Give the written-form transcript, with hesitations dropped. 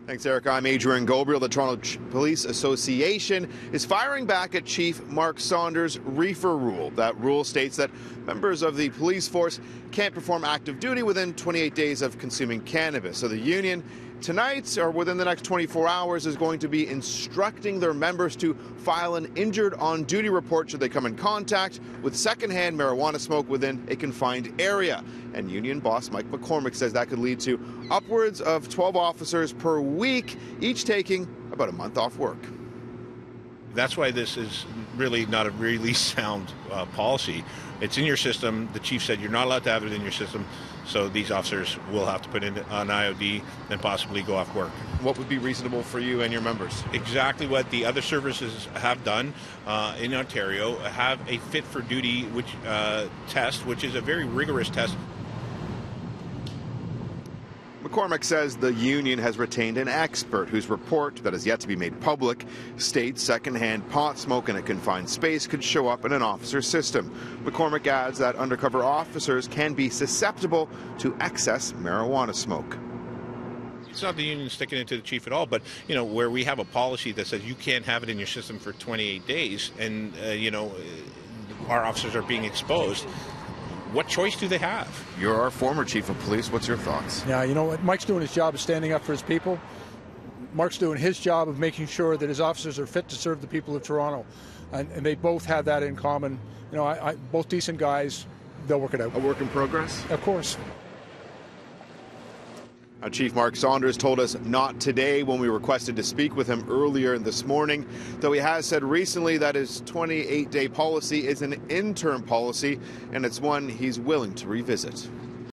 Thanks, Eric. I'm Adrian Gobriel. The Toronto Police Association is firing back at Chief Mark Saunders' reefer rule. That rule states that members of the police force can't perform active duty within 28 days of consuming cannabis. So the union tonight, or within the next 24 hours, is going to be instructing their members to file an injured on-duty report should they come in contact with secondhand marijuana smoke within a confined area. And union boss Mike McCormick says that could lead to upwards of 12 officers per week, each taking about a month off work. That's why this is really not a really sound policy. It's in your system. The chief said you're not allowed to have it in your system, so these officers will have to put in an IOD and possibly go off work. What would be reasonable for you and your members? Exactly what the other services have done in Ontario, have a fit for duty test, which is a very rigorous test. McCormick says the union has retained an expert whose report, that is yet to be made public, states secondhand pot smoke in a confined space could show up in an officer's system. McCormick adds that undercover officers can be susceptible to excess marijuana smoke. It's not the union sticking it to the chief at all, but, where we have a policy that says you can't have it in your system for 28 days and, our officers are being exposed, what choice do they have? You're our former chief of police. What's your thoughts? Yeah, you know what? Mike's doing his job of standing up for his people. Mark's doing his job of making sure that his officers are fit to serve the people of Toronto. And they both have that in common. Both decent guys, they'll work it out. A work in progress? Of course. Chief Mark Saunders told us not today when we requested to speak with him earlier this morning, though he has said recently that his 28-day policy is an interim policy and it's one he's willing to revisit.